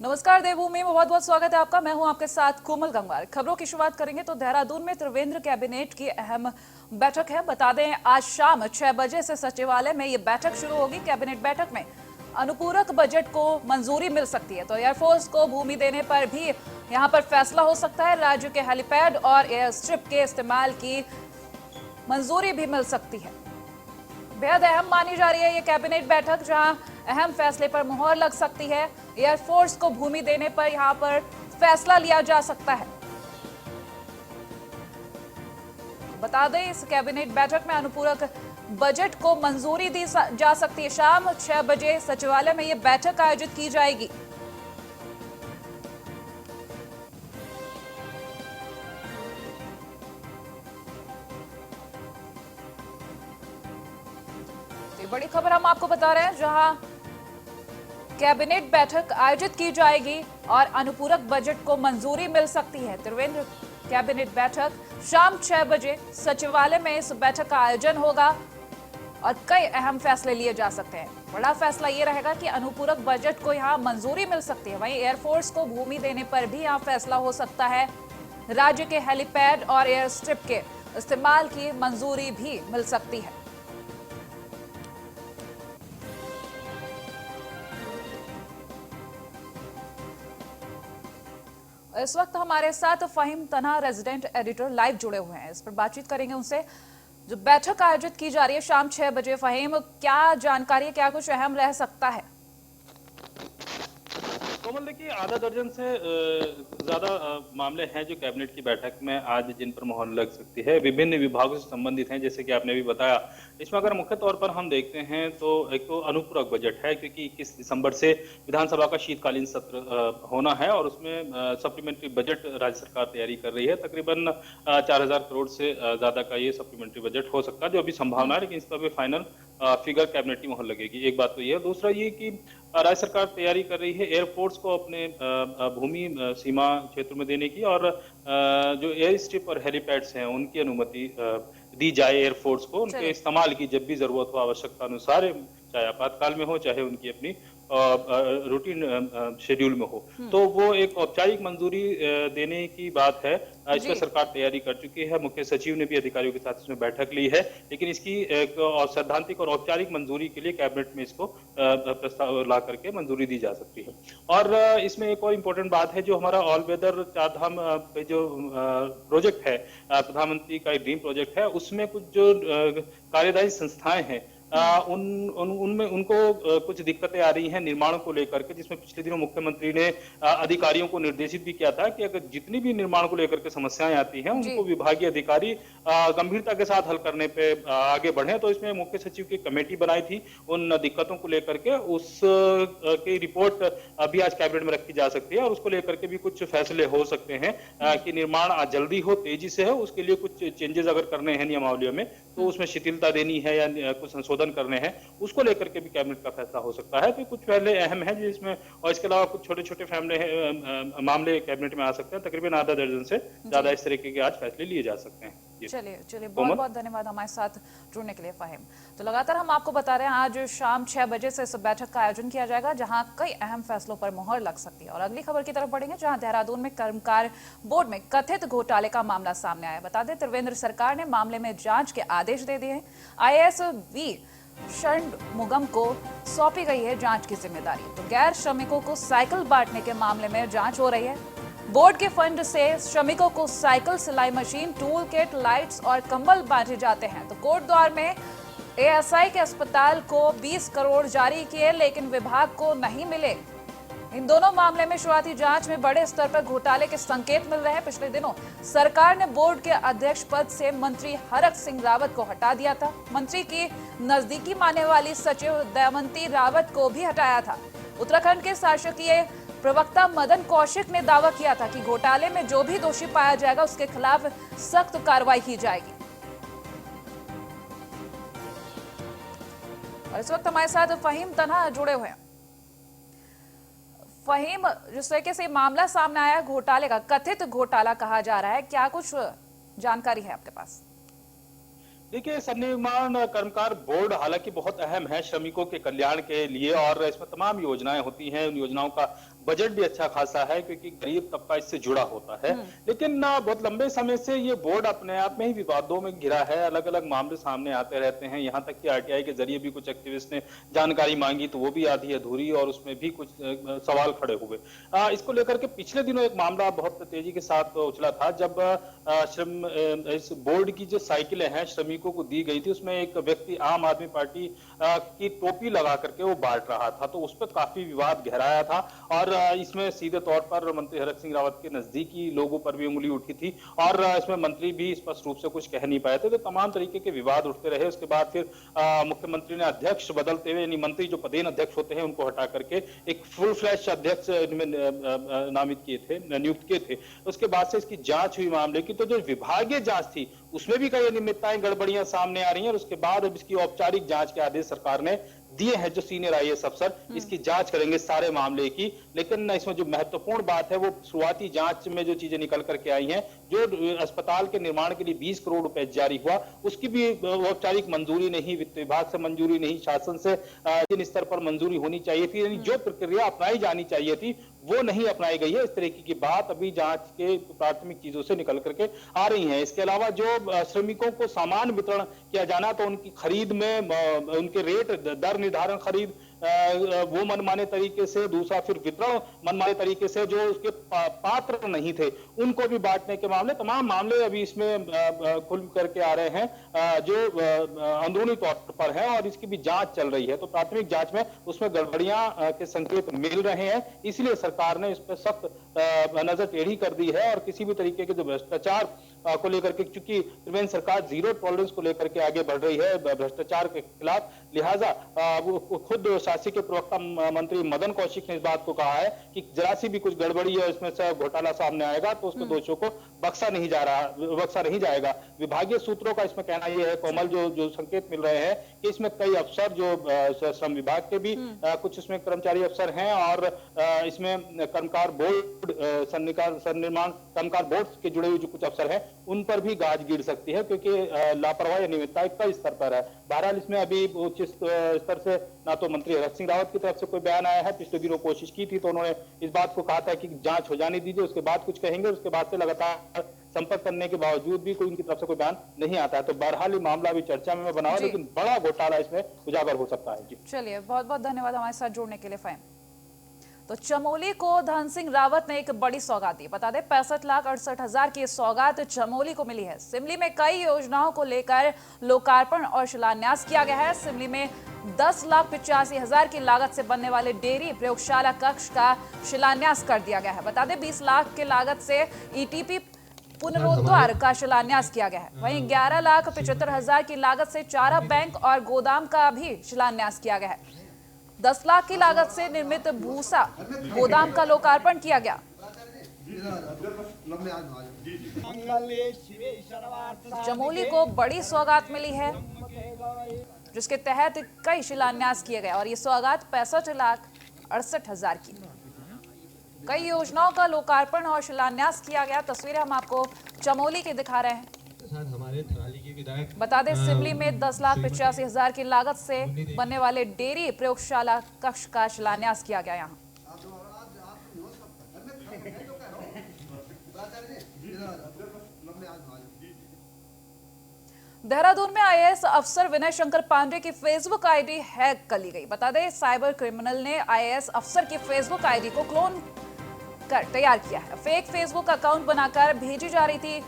नमस्कार देवभूमि में बहुत बहुत स्वागत है आपका। मैं हूं आपके साथ कोमल गंगवार। खबरों की शुरुआत करेंगे तो देहरादून में त्रिवेंद्र कैबिनेट की अहम बैठक है। बता दें आज शाम 6 बजे से सचिवालय में ये बैठक शुरू होगी। कैबिनेट बैठक में अनुपूरक बजट को मंजूरी मिल सकती है तो एयरफोर्स को भूमि देने पर भी यहां पर फैसला हो सकता है। राज्य के हेलीपैड और एयर स्ट्रिप के इस्तेमाल की मंजूरी भी मिल सकती है। बेहद अहम मानी जा रही है ये कैबिनेट बैठक, जहां अहम फैसले पर मुहर लग सकती है। एयरफोर्स को भूमि देने पर यहां पर फैसला लिया जा सकता है। बता दें इस कैबिनेट बैठक में अनुपूरक बजट को मंजूरी दी जा सकती है। शाम 6 बजे सचिवालय में यह बैठक आयोजित की जाएगी। बड़ी खबर हम आपको बता रहे हैं, जहां कैबिनेट बैठक आयोजित की जाएगी और अनुपूरक बजट को मंजूरी मिल सकती है। त्रिवेंद्र कैबिनेट बैठक शाम 6 बजे सचिवालय में इस बैठक का आयोजन होगा और कई अहम फैसले लिए जा सकते हैं। बड़ा फैसला ये रहेगा कि अनुपूरक बजट को यहां मंजूरी मिल सकती है। वहीं एयरफोर्स को भूमि देने पर भी यहां फैसला हो सकता है। राज्य के हेलीपैड और एयर स्ट्रिप के इस्तेमाल की मंजूरी भी मिल सकती है। इस वक्त हमारे साथ फहीम तन्हा रेजिडेंट एडिटर लाइव जुड़े हुए हैं। इस पर बातचीत करेंगे उनसे। जो बैठक आयोजित की जा रही है शाम 6 बजे, फहीम क्या जानकारी है, क्या कुछ अहम रह सकता है? कोमल, देखिए आधा दर्जन से ज्यादा मामले हैं जो कैबिनेट की बैठक में आज जिन पर मुहर लग सकती है। विभिन्न विभागों से संबंधित हैं, जैसे कि आपने भी बताया। इसमें अगर मुख्य तौर पर हम देखते हैं तो एक तो अनुपूरक बजट है, क्योंकि 21 दिसंबर से विधानसभा का शीतकालीन सत्र होना है और उसमें सप्लीमेंट्री बजट राज्य सरकार तैयारी कर रही है। तकरीबन 4000 करोड़ से ज्यादा का ये सप्लीमेंट्री बजट हो सकता है, जो अभी संभावना है, लेकिन इसका भी फाइनल फिगर कैबिनेट की मुहर लगेगी। एक बात तो ये है। दूसरा ये कि राज्य सरकार तैयारी कर रही है एयरफोर्स को अपने भूमि सीमा क्षेत्र में देने की, और जो एयर स्ट्रिप और हेलीपैड्स हैं उनकी अनुमति दी जाए एयरफोर्स को, उनके इस्तेमाल की जब भी जरूरत हो, आवश्यकता अनुसार, चाहे आपातकाल में हो, चाहे उनकी अपनी रूटीन शेड्यूल में हो। तो वो एक औपचारिक मंजूरी देने की बात है। इस पर सरकार तैयारी कर चुकी है। मुख्य सचिव ने भी अधिकारियों के साथ इसमें बैठक ली है, लेकिन इसकी एक सैद्धांतिक और औपचारिक मंजूरी के लिए कैबिनेट में इसको प्रस्ताव ला करके मंजूरी दी जा सकती है। और इसमें एक और इम्पोर्टेंट बात है, जो हमारा ऑल वेदर चारधाम पे जो प्रोजेक्ट है, प्रधानमंत्री का एक ड्रीम प्रोजेक्ट है, उसमें कुछ जो कार्यदायी संस्थाएं हैं उनमें उनको कुछ दिक्कतें आ रही हैं निर्माण को लेकर के, जिसमें पिछले दिनों मुख्यमंत्री ने अधिकारियों को निर्देशित भी किया था कि अगर जितनी भी निर्माण को लेकर के समस्याएं आती हैं उनको विभागीय अधिकारी गंभीरता के साथ हल करने पे आगे बढ़े। तो इसमें मुख्य सचिव की कमेटी बनाई थी उन दिक्कतों को लेकर के, उस की रिपोर्ट अभी आज कैबिनेट में रखी जा सकती है और उसको लेकर के भी कुछ फैसले हो सकते हैं कि निर्माण आज जल्दी हो, तेजी से हो। उसके लिए कुछ चेंजेस अगर करने हैं नियमावलियों में, तो उसमें शिथिलता देनी है या कुछ संशोधन करने हैं, उसको लेकर के भी कैबिनेट का फैसला हो सकता है। तो कुछ पहले अहम है जिसमें, और इसके अलावा कुछ छोटे छोटे मामले कैबिनेट में आ सकते हैं। तकरीबन आधा दर्जन से ज्यादा इस तरीके के आज फैसले लिए जा सकते हैं। चलिए बहुत बहुत धन्यवाद हमारे साथ जुड़ने के लिए फहीम। तो लगातार हम आपको बता रहे हैं आज शाम 6 बजे से इस बैठक का आयोजन किया जाएगा, जहां कई अहम फैसलों पर मुहर लग सकती है। और अगली खबर की तरफ बढ़ेंगे, जहां देहरादून में कर्मकार बोर्ड में कथित घोटाले का मामला सामने आया। बता दें त्रिवेंद्र सरकार ने मामले में जांच के आदेश दे दिए हैं। IAS वी षणमुगम को सौंपी गई है जांच की जिम्मेदारी। तो गैर श्रमिकों को साइकिल बांटने के मामले में जांच हो रही है। बोर्ड के फंड से श्रमिकों को साइकिल, सिलाई मशीन, टूल किट, लाइट्स और कंबल बांटे जाते हैं। तो कोटद्वार में ASI के अस्पताल को 20 करोड़ जारी किए, लेकिन विभाग को नहीं मिले। इन दोनों मामले में शुरुआती जांच में बड़े स्तर पर घोटाले के संकेत मिल रहे हैं। पिछले दिनों सरकार ने बोर्ड के अध्यक्ष पद से मंत्री हरक सिंह रावत को हटा दिया था। मंत्री की नजदीकी मानने वाली सचिव दमयंती रावत को भी हटाया था। उत्तराखंड के शासकीय प्रवक्ता मदन कौशिक ने दावा किया था कि घोटाले में जो भी दोषी पाया जाएगा उसके खिलाफ सख्त कार्रवाई की जाएगी। और इस वक्त हमारे साथ फहीम तन्हा जुड़े हुए हैं। फहीम, जिस तरीके से मामला सामने आया घोटाले का, कथित घोटाला कहा जा रहा है, क्या कुछ जानकारी है आपके पास? देखिए, सन्निर्माण कर्मकार बोर्ड हालांकि बहुत अहम है श्रमिकों के कल्याण के लिए, और इसमें तमाम योजनाएं होती हैं। उन योजनाओं का बजट भी अच्छा खासा है क्योंकि गरीब तबका इससे जुड़ा होता है। लेकिन ना बहुत लंबे समय से ये बोर्ड अपने आप में ही विवादों में घिरा है, अलग अलग मामले सामने आते रहते हैं। यहाँ तक कि आरटीआई के जरिए भी कुछ एक्टिविस्ट ने जानकारी मांगी तो वो भी आधी अधूरी और उसमें भी कुछ सवाल खड़े हुए। इसको लेकर के पिछले दिनों एक मामला बहुत तेजी के साथ उछला था जब श्रम इस बोर्ड की जो साइकिलें हैं श्रमिकों को दी गई थी, उसमें एक व्यक्ति आम आदमी पार्टी की टोपी लगा करके वो बांट रहा था, तो उस पर काफी विवाद गहराया था और इसमें सीधे तौर पर मंत्री हरक सिंह रावत के नजदीकी लोगों पर भी उंगली उठी थी और इसमें मंत्री भी स्पष्ट रूप से कुछ कह नहीं पाए थे, तो तमाम तरीके के विवाद उठते रहे। उसके बाद फिर मुख्यमंत्री ने अध्यक्ष बदलते हुए, यानी मंत्री जो पदेन अध्यक्ष होते हैं उनको हटा करके एक फुल फ्लैश अध्यक्ष नामित किए थे, नियुक्त किए थे। उसके बाद से इसकी जांच हुई मामले की, तो जो विभागीय जांच थी उसमें भी कई अनियमितताएं गड़बड़ियां सामने आ रही हैं और उसके बाद अब इसकी औपचारिक जांच के आदेश सरकार ने दिए हैं। जो सीनियर आईएएस अफसर इसकी जांच करेंगे सारे मामले की, लेकिन इसमें जो महत्वपूर्ण बात है वो शुरुआती जांच में जो चीजें निकल करके आई हैं, जो अस्पताल के निर्माण के लिए 20 करोड़ रुपए जारी हुआ उसकी भी औपचारिक मंजूरी नहीं, वित्त विभाग से मंजूरी नहीं, शासन से जिन स्तर पर मंजूरी होनी चाहिए थी, यानी जो प्रक्रिया अपनाई जानी चाहिए थी वो नहीं अपनाई गई है। इस तरीके की बात अभी जांच के प्राथमिक चीजों से निकल करके आ रही है। इसके अलावा जो श्रमिकों को सामान वितरण किया जाना, तो उनकी खरीद में उनके रेट दर निर्धारण, खरीद वो मनमाने तरीके से, दूसरा फिर वितरण मनमाने तरीके से, जो उसके पात्र नहीं थे उनको भी बांटने के मामले, तमाम मामले अभी इसमें खुल करके आ रहे हैं जो अंदरूनी तौर पर है और इसकी भी जांच चल रही है। तो प्राथमिक जांच में उसमें गड़बड़ियां के संकेत मिल रहे हैं, इसलिए सरकार ने इस पर सख्त नजर टेढ़ी कर दी है और किसी भी तरीके के जो भ्रष्टाचार को लेकर के, चूंकि त्रिवेंद्र सरकार जीरो टॉलरेंस को लेकर के आगे बढ़ रही है भ्रष्टाचार के खिलाफ, लिहाजा वो खुद शासी के प्रवक्ता मंत्री मदन कौशिक ने इस बात को कहा है कि जरा सी भी कुछ गड़बड़ी है इसमें से घोटाला सामने आएगा तो उसके दोषियों को बख्शा नहीं जाएगा। विभागीय सूत्रों का इसमें कहना यह है, कोमल, जो संकेत मिल रहे हैं कि इसमें कई अफसर जो श्रम विभाग के भी कुछ इसमें कर्मचारी अफसर हैं और इसमें कर्मकार बोर्ड, सन्निर्माण कर्मकार बोर्ड के जुड़े हुए जो कुछ अफसर हैं उन पर भी गाज गिर सकती है, क्योंकि लापरवाही अनियमितता कई स्तर पर है। बहरहाल इसमें अभी उच्च स्तर से ना तो मंत्री हरक सिंह रावत की तरफ से कोई बयान आया है, पिछले दिनों कोशिश की थी तो उन्होंने इस बात को कहा था कि जांच हो जाने दीजिए, उसके बाद कुछ कहेंगे। उसके बाद से लगातार संपर्क करने के बावजूद भी कोई उनकी तरफ से कोई बयान नहीं आता है। तो बहरहाल ये मामला अभी चर्चा में बना हुआ, लेकिन बड़ा घोटाला इसमें उजागर हो सकता है। चलिए, बहुत बहुत धन्यवाद हमारे साथ जुड़ने के लिए। फाइन। तो चमोली को धन सिंह रावत ने एक बड़ी सौगात दी। बता दें 65,68,000 की सौगात चमोली को मिली है। सिमली में कई योजनाओं को लेकर लोकार्पण और शिलान्यास किया गया है। सिमली में 10,85,000 की लागत से बनने वाले डेयरी प्रयोगशाला कक्ष का शिलान्यास कर दिया गया है। बता दें 20 लाख की लागत से ईटीपी पुनरुद्धार का शिलान्यास किया गया है। वहीं 11,75,000 की लागत से चारा बैंक और गोदाम का भी शिलान्यास किया गया है। 10 लाख की लागत से निर्मित भूसा गोदाम का लोकार्पण किया गया। चमोली को बड़ी सौगात मिली है जिसके तहत कई शिलान्यास किए गए और ये सौगात 65,68,000 की। कई योजनाओं का लोकार्पण और शिलान्यास किया गया। तस्वीरें हम आपको चमोली की दिखा रहे हैं। हमारे थराली के विधायक बता दें सिमली में 10,85,000 की लागत से बनने वाले डेयरी प्रयोगशाला कक्ष का शिलान्यास किया गया। यहाँ देहरादून में आईएएस अफसर विनय शंकर पांडे की फेसबुक आईडी हैक कर ली गई। बता दें साइबर क्रिमिनल ने आईएएस अफसर की फेसबुक आईडी को क्लोन कर तैयार किया है। फेक फेसबुक अकाउंट बनाकर भेजी जा रही थी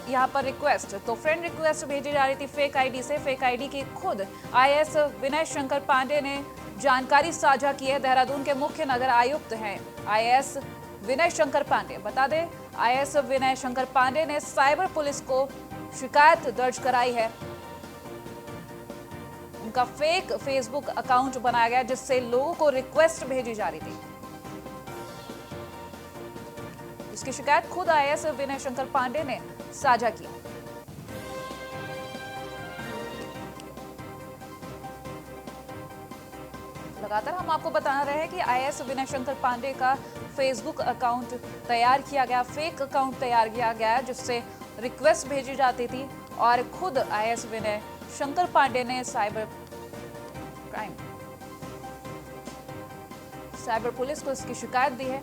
यहाँ पर रिक्वेस्ट, तो फ्रेंड रिक्वेस्ट भेजी जा रही थी फेक आईडी से। फेक आईडी की खुद आईएएस विनय शंकर पांडे ने जानकारी साझा की है। देहरादून के मुख्य नगर आयुक्त हैं आईएएस विनय शंकर पांडे। बता दें आईएएस विनय शंकर पांडे ने साइबर पुलिस को शिकायत दर्ज कराई है। उनका फेक फेसबुक अकाउंट बनाया गया जिससे लोगों को रिक्वेस्ट भेजी जा रही थी। इसकी शिकायत खुद आईएएस विनय शंकर पांडे ने साझा की। लगातार हम आपको बता रहे हैं कि आईएएस विनय शंकर पांडे का फेसबुक अकाउंट तैयार किया गया, फेक अकाउंट तैयार किया गया जिससे रिक्वेस्ट भेजी जाती थी और खुद आईएएस विनय शंकर पांडे ने साइबर क्राइम साइबर पुलिस को इसकी शिकायत दी है।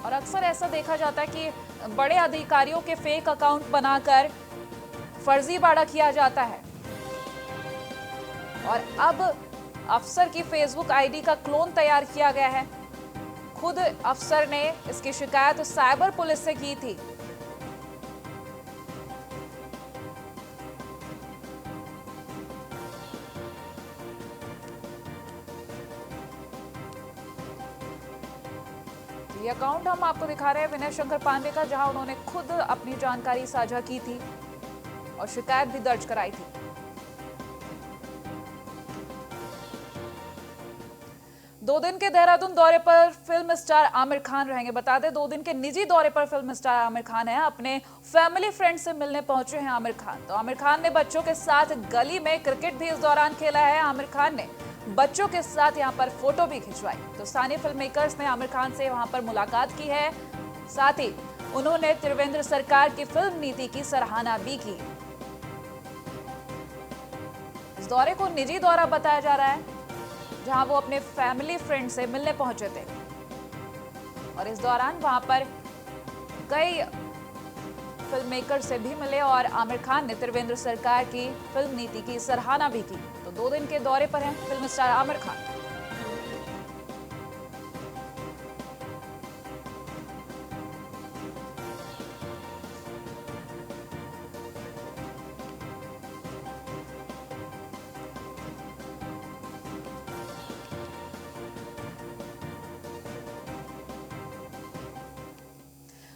और अक्सर ऐसा देखा जाता है कि बड़े अधिकारियों के फेक अकाउंट बनाकर फर्जीवाड़ा किया जाता है और अब अफसर की फेसबुक आईडी का क्लोन तैयार किया गया है। खुद अफसर ने इसकी शिकायत साइबर पुलिस से की थी। ये अकाउंट हम आपको दिखा रहे हैं विनय शंकर पांडे का, जहां उन्होंने खुद अपनी जानकारी साझा की थी और शिकायत भी दर्ज कराई थी। दो दिन के देहरादून दौरे पर फिल्म स्टार आमिर खान रहेंगे। बता दें 2 दिन के निजी दौरे पर फिल्म स्टार आमिर खान है। अपने फैमिली फ्रेंड से मिलने पहुंचे हैं आमिर खान। तो आमिर खान ने बच्चों के साथ गली में क्रिकेट भी इस दौरान खेला है। आमिर खान ने बच्चों के साथ यहां पर फोटो भी खिंचवाई। तो स्थानीय फिल्म मेकर्स ने आमिर खान से वहां पर मुलाकात की है। साथ ही उन्होंने त्रिवेंद्र सरकार की फिल्म नीति की सराहना भी की। इस दौरे को निजी दौरा बताया जा रहा है, जहां वो अपने फैमिली फ्रेंड से मिलने पहुंचे थे और इस दौरान वहां पर कई फिल्म मेकर से भी मिले और आमिर खान ने त्रिवेंद्र सरकार की फिल्म नीति की सराहना भी की। तो 2 दिन के दौरे पर हैं फिल्म स्टार आमिर खान।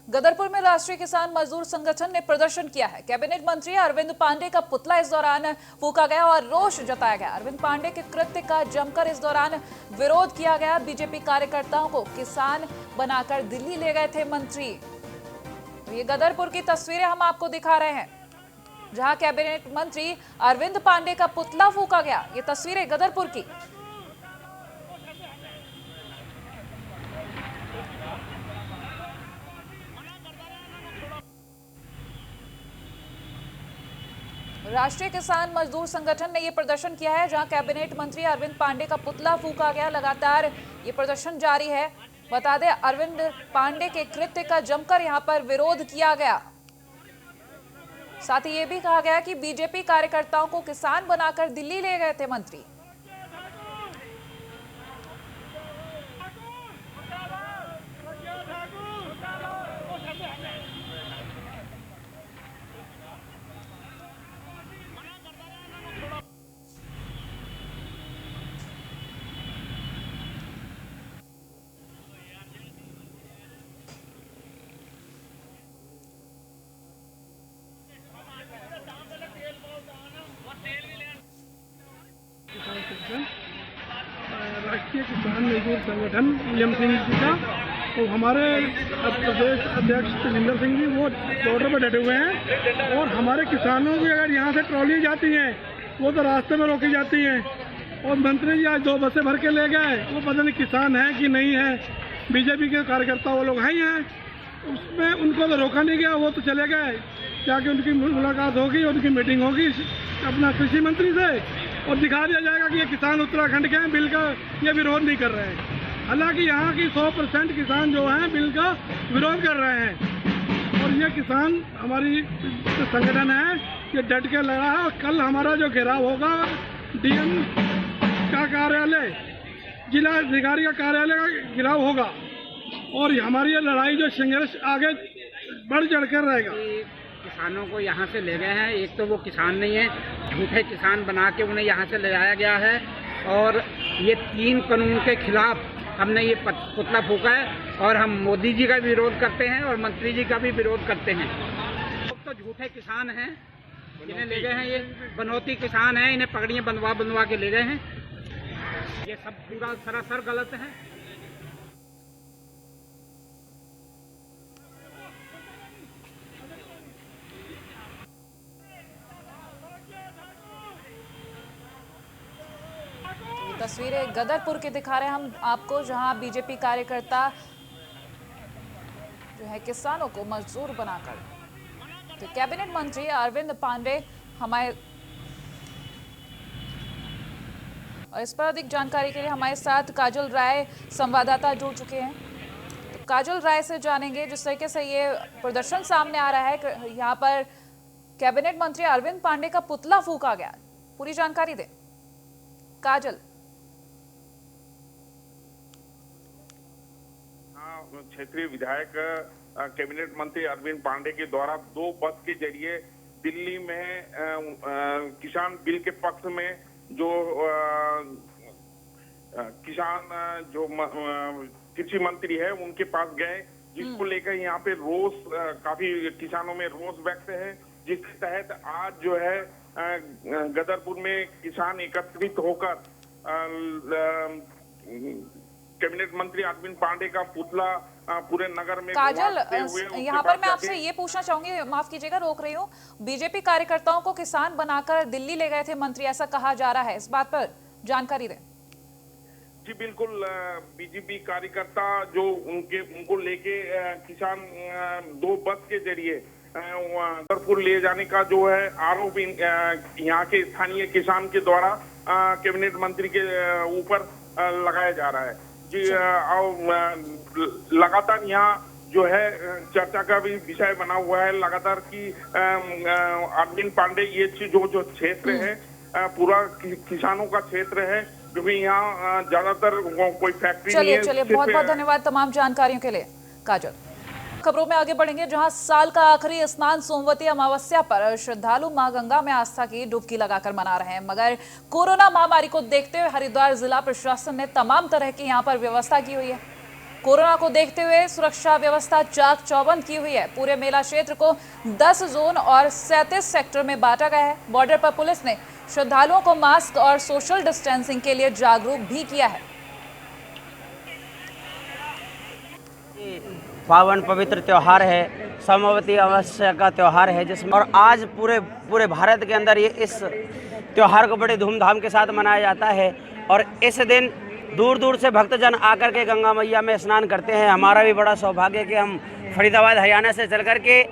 गदरपुर में राष्ट्रीय किसान मजदूर संगठन ने प्रदर्शन किया है। कैबिनेट मंत्री अरविंद पांडे का पुतला इस दौरान फूका गया और रोष जताया गया। अरविंद पांडे के कृत्य का जमकर इस दौरान विरोध किया गया। बीजेपी कार्यकर्ताओं को किसान बनाकर दिल्ली ले गए थे मंत्री। तो ये गदरपुर की तस्वीरें हम आपको दिखा रहे हैं, जहां कैबिनेट मंत्री अरविंद पांडे का पुतला फूका गया। ये तस्वीरें गदरपुर की। राष्ट्रीय किसान मजदूर संगठन ने यह प्रदर्शन किया है, जहां कैबिनेट मंत्री अरविंद पांडे का पुतला फूका गया। लगातार ये प्रदर्शन जारी है। बता दें अरविंद पांडे के कृत्य का जमकर यहां पर विरोध किया गया। साथ ही ये भी कहा गया कि बीजेपी कार्यकर्ताओं को किसान बनाकर दिल्ली ले गए थे मंत्री। राष्ट्रीय किसान मजदूर संगठन पीएम सिंह जी का, तो हमारे प्रदेश अध्यक्ष त्रिवेंद्र सिंह जी वो बॉर्डर पर डटे हुए हैं और हमारे किसानों की अगर यहाँ से ट्रॉली जाती हैं वो तो रास्ते में रोकी जाती हैं। और मंत्री जी आज 2 बसें भर के ले गए, वो पता नहीं किसान है कि नहीं है। बीजेपी के कार्यकर्ता वो लोग हैं, उसमें उनको तो रोका नहीं गया, वो तो चले गए। जाके उनकी मुलाकात होगी, उनकी मीटिंग होगी अपना कृषि मंत्री से और दिखा दिया जाएगा कि ये किसान उत्तराखंड के हैं, बिल का ये विरोध नहीं कर रहे हैं। हालांकि यहाँ की 100% किसान जो हैं बिल का विरोध कर रहे हैं। और ये किसान हमारी जो संगठन है ये डट के लड़ा है। और कल हमारा जो घेराव होगा डीएम का कार्यालय, जिला अधिकारी का कार्यालय का घेराव होगा और हमारी ये लड़ाई जो संघर्ष आगे बढ़ चढ़ कर रहेगा। किसानों को यहाँ से ले गए हैं, एक तो वो किसान नहीं है, झूठे किसान बना के उन्हें यहाँ से ले जाया गया है और ये 3 कानून के खिलाफ हमने ये पुतला फूका है और हम मोदी जी का भी विरोध करते हैं और मंत्री जी का भी विरोध करते हैं। तो झूठे किसान हैं, इन्हें ले गए हैं, ये बनौती किसान हैं, इन्हें पगड़ियाँ बनवा के ले गए हैं। ये सब पूरा सरासर गलत है। तस्वीरें गदरपुर की दिखा रहे हैं हम आपको, जहां बीजेपी कार्यकर्ता जो है किसानों को मजदूर बनाकर, तो कैबिनेट मंत्री अरविंद पांडे और इस पर अधिक जानकारी के लिए हमारे साथ काजल राय संवाददाता जुड़ चुके हैं। तो काजल राय से जानेंगे, जिस तरीके से ये प्रदर्शन सामने आ रहा है, यहाँ पर कैबिनेट मंत्री अरविंद पांडे का पुतला फूंका गया, पूरी जानकारी दें काजल। क्षेत्रीय विधायक कैबिनेट मंत्री अरविंद पांडे के द्वारा 2 बस के जरिए दिल्ली में किसान बिल के पक्ष में जो किसान जो कृषि मंत्री है उनके पास गए, जिसको लेकर यहाँ पे रोष काफी किसानों में रोष व्यक्त है, जिसके तहत आज जो है गदरपुर में किसान एकत्रित होकर कैबिनेट मंत्री अरविंद पांडे का पुतला पूरे नगर में काजल, यहाँ पर मैं आपसे ये पूछना चाहूंगी, माफ कीजिएगा रोक रही हूँ, बीजेपी कार्यकर्ताओं को किसान बनाकर दिल्ली ले गए थे मंत्री, ऐसा कहा जा रहा है, इस बात पर जानकारी दें। जी बिल्कुल, बीजेपी कार्यकर्ता जो उनको लेके किसान 2 बस के जरिए गदरपुर ले जाने का जो है आरोप यहाँ के स्थानीय किसान के द्वारा कैबिनेट मंत्री के ऊपर लगाया जा रहा है। जी लगातार यहाँ जो है चर्चा का भी विषय बना हुआ है लगातार कि अरविंद पांडे ये जो क्षेत्र है पूरा किसानों का क्षेत्र है, क्योंकि यहाँ ज्यादातर कोई फैक्ट्री नहीं है। चलिए बहुत बहुत धन्यवाद तमाम जानकारियों के लिए काजल। खबरों में आगे बढ़ेंगे, जहां साल का आखिरी स्नान सोमवती अमावस्या पर श्रद्धालु मां गंगा में आस्था की डुबकी लगाकर मना रहे हैं, मगर कोरोना महामारी को देखते हुए हरिद्वार जिला प्रशासन ने तमाम तरह की यहां पर व्यवस्था की हुई है। कोरोना को देखते हुए सुरक्षा व्यवस्था चाक चौबंद की हुई है। पूरे मेला क्षेत्र को 10 जोन और 37 सेक्टर में बांटा गया है। बॉर्डर पर पुलिस ने श्रद्धालुओं को मास्क और सोशल डिस्टेंसिंग के लिए जागरूक भी किया है। पावन पवित्र त्यौहार है, सोमवती अमावस्या का त्यौहार है, जिसमें और आज पूरे भारत के अंदर ये इस त्यौहार को बड़े धूमधाम के साथ मनाया जाता है। और इस दिन दूर दूर से भक्तजन आकर के गंगा मैया में स्नान करते हैं। हमारा भी बड़ा सौभाग्य है कि हम फरीदाबाद हरियाणा से चल कर के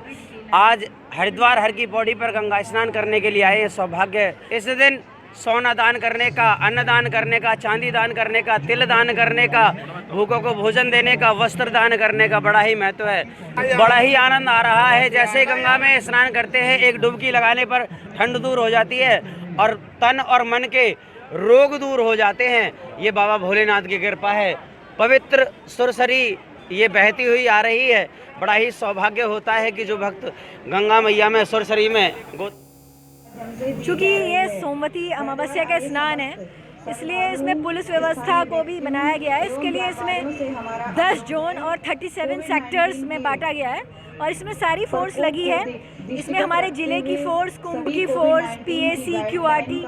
आज हरिद्वार हर की पौड़ी पर गंगा स्नान करने के लिए आए। ये सौभाग्य है। इस दिन सोना दान करने का, अन्न दान करने का, चांदी दान करने का, तिल दान करने का, भूखों को भोजन देने का, वस्त्र दान करने का बड़ा ही महत्व है। बड़ा ही आनंद आ रहा है। जैसे गंगा में स्नान करते हैं, एक डुबकी लगाने पर ठंड दूर हो जाती है और तन और मन के रोग दूर हो जाते हैं। ये बाबा भोलेनाथ की कृपा है। पवित्र सुरसरी ये बहती हुई आ रही है। बड़ा ही सौभाग्य होता है कि जो भक्त गंगा मैया में सुरसरी में चूँकि ये सोमवती अमावस्या का स्नान है, इसलिए इसमें पुलिस व्यवस्था को भी बनाया गया है। इसके लिए इसमें 10 जोन और 37 सेक्टर्स में बांटा गया है और इसमें सारी फोर्स लगी है। इसमें हमारे जिले की फोर्स, कुंभ की फोर्स, पीएसी, क्यूआरटी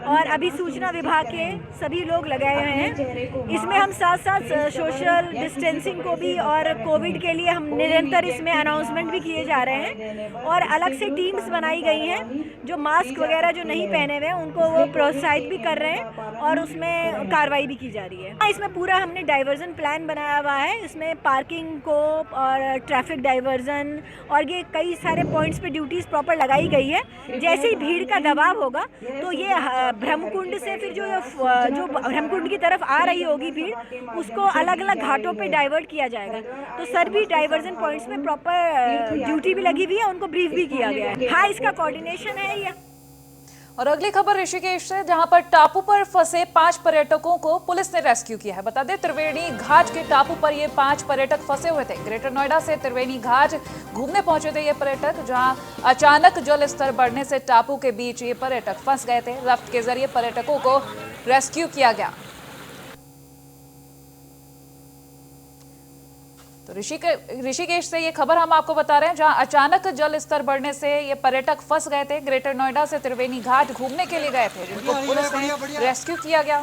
और अभी सूचना विभाग के सभी लोग लगाए हुए हैं। इसमें हम साथ साथ सोशल डिस्टेंसिंग को भी और कोविड के लिए हम निरंतर इसमें अनाउंसमेंट भी किए जा रहे हैं और अलग से टीम्स बनाई गई हैं जो मास्क वगैरह जो नहीं पहने हुए हैं उनको वो प्रोत्साहित भी कर रहे हैं और उसमें कार्रवाई भी की जा रही है। इसमें पूरा हमने डाइवर्जन प्लान बनाया हुआ है। इसमें पार्किंग को और ट्रैफिक डाइवर्जन और ये कई सारे पॉइंट्स पे ड्यूटीज प्रॉपर लगाई गई है। जैसे ही भीड़ का दबाव होगा तो ये ब्रह्मकुंड से फिर जो ब्रह्मकुंड की तरफ आ रही होगी भीड़, उसको अलग अलग घाटों पे डाइवर्ट किया जाएगा। तो सभी डाइवर्जन पॉइंट्स में प्रॉपर ड्यूटी भी लगी हुई है, उनको ब्रीफ भी किया गया है। हाँ, इसका कोऑर्डिनेशन है ये। और अगली खबर ऋषिकेश से, जहां पर टापू पर फंसे 5 पर्यटकों को पुलिस ने रेस्क्यू किया है। बता दें, त्रिवेणी घाट के टापू पर ये 5 पर्यटक फंसे हुए थे। ग्रेटर नोएडा से त्रिवेणी घाट घूमने पहुंचे थे ये पर्यटक, जहां अचानक जल स्तर बढ़ने से टापू के बीच ये पर्यटक फंस गए थे। राफ्ट के जरिए पर्यटकों को रेस्क्यू किया गया। तो ऋषिकेश से ये खबर हम आपको बता रहे हैं, जहां अचानक जल स्तर बढ़ने से ये पर्यटक फंस गए थे। ग्रेटर नोएडा से त्रिवेणी घाट घूमने के लिए गए थे, जिनको पुलिस ने रेस्क्यू किया गया।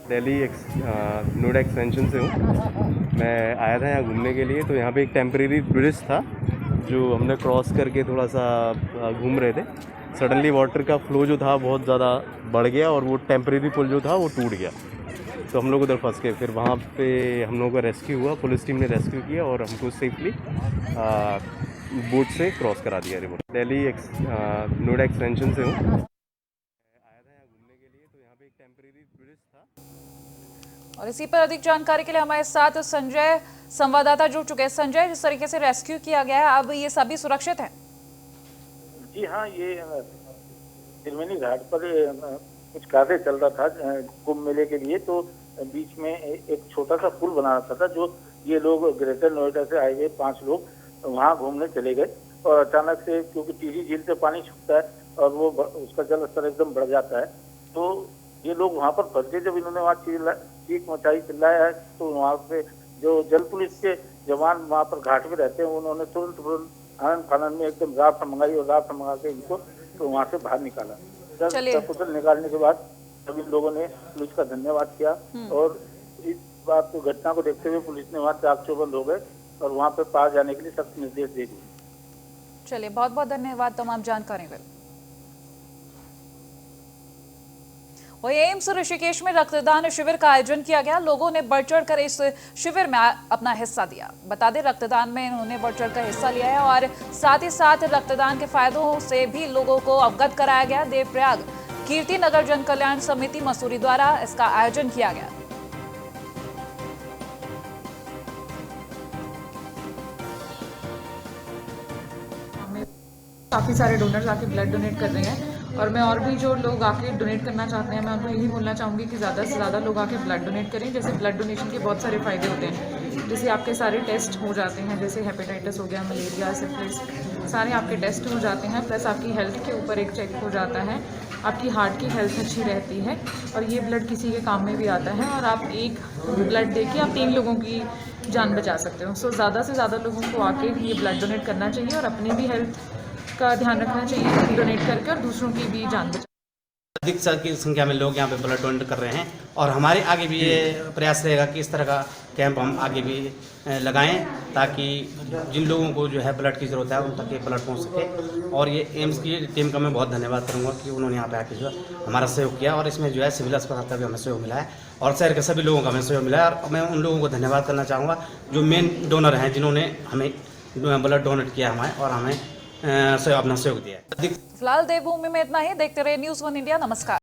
दिल्ली नोएडा एक्सटेंशन से हूँ। मैं आया था यहाँ घूमने के लिए, तो यहाँ पे एक टेम्परेरी ब्रिज था जो हमने क्रॉस करके थोड़ा सा घूम रहे थे। सडनली वाटर का फ्लो जो था बहुत ज़्यादा बढ़ गया और वो टेम्परेरी पुल जो था वो टूट गया, तो हम लोग उधर फंस गए। फिर वहाँ पे हम लोगों का रेस्क्यू हुआ, पुलिस टीम ने रेस्क्यू किया और हमको सेफली बोट से क्रॉस करा दिया रिवर। दिल्ली नोएडा एक्सटेंशन से हूँ। आया था यहाँ घूमने के लिए, तो यहाँ पे एक टेम्परेरी ब्रिज था। और इसी पर अधिक जानकारी के लिए हमारे साथ संजय संवाददाता जुड़ चुके हैं। संजय, जिस तरीके से रेस्क्यू किया गया है, अब ये सभी सुरक्षित हैं? जी हाँ, ये त्रिवेणी घाट पर कुछ कार्य चल रहा था कुंभ मेले के लिए, तो बीच में एक छोटा सा पुल बना रखा था, जो ये लोग ग्रेटर नोएडा से आए हुए 5 लोग वहाँ घूमने चले गए और अचानक से, क्योंकि टिहरी झील से पानी छूटता है और वो उसका जल स्तर एकदम बढ़ जाता है, तो ये लोग वहाँ पर फंस गए। जब इन्होंने वहाँ चीख मचाई, चिल्लाया है, तो वहाँ पे जो जल पुलिस के जवान वहाँ पर घाट में रहते हैं, उन्होंने तुरंत आनंद फानंद में एकदम रात मंगाई और रात मंगा के इनको तो वहाँ से बाहर निकाला। सकुशल निकालने के बाद सभी लोगों ने पुलिस का धन्यवाद किया और इस बात को, घटना को देखते हुए पुलिस ने वहाँ चाक चौबंद हो गए और वहाँ पे पार जाने के लिए सख्त निर्देश दे दिए। चलिए, बहुत बहुत धन्यवाद तमाम जानकारी के लिए। वही एम्स ऋषिकेश में रक्तदान शिविर का आयोजन किया गया। लोगों ने बढ़ चढ़कर इस शिविर में अपना हिस्सा दिया। बता दें, रक्तदान में इन्होंने बढ़ चढ़कर हिस्सा लिया है और साथ ही साथ रक्तदान के फायदों से भी लोगों को अवगत कराया गया। देवप्रयाग कीर्ति नगर जन कल्याण समिति मसूरी द्वारा इसका आयोजन किया गया। काफ़ी सारे डोनर्स आके ब्लड डोनेट कर रहे हैं और मैं और भी जो लोग आके डोनेट करना चाहते हैं, मैं उनको यही बोलना चाहूँगी कि ज़्यादा से ज़्यादा लोग आके ब्लड डोनेट करें। जैसे ब्लड डोनेशन के बहुत सारे फ़ायदे होते हैं, जैसे आपके सारे टेस्ट हो जाते हैं, जैसे हेपेटाइटिस हो गया, मलेरिया, सिफिलिस, सारे आपके टेस्ट हो जाते हैं। प्लस आपकी हेल्थ के ऊपर एक चेक हो जाता है, आपकी हार्ट की हेल्थ अच्छी रहती है और ये ब्लड किसी के काम में भी आता है और आप एक ब्लड दे के आप 3 लोगों की जान बचा सकते हो। सो ज़्यादा से ज़्यादा लोगों को आके ये ब्लड डोनेट करना चाहिए और अपनी भी हेल्थ का ध्यान रखना चाहिए डोनेट करके और दूसरों की भी जान बचाना। अधिक की संख्या में लोग यहाँ पे ब्लड डोनेट कर रहे हैं और हमारे आगे भी ये प्रयास रहेगा कि इस तरह का कैंप हम आगे भी लगाएं, ताकि जिन लोगों को जो है ब्लड की ज़रूरत है उन तक ये ब्लड पहुँच सके। और ये एम्स की टीम का मैं बहुत धन्यवाद करूँगा कि उन्होंने यहाँ पे आके जो है हमारा सहयोग किया और इसमें जो है सिविल अस्पताल का भी हमें सहयोग मिला है और शहर के सभी लोगों का हमें सहयोग मिला है। और मैं उन लोगों को धन्यवाद करना चाहूँगा जो मेन डोनर हैं, जिन्होंने हमें ब्लड डोनेट किया हमें और हमें अपना सहयोग दिया है। फिलहाल देवभूमि में इतना ही। देखते रहिए न्यूज़ 1 इंडिया। नमस्कार।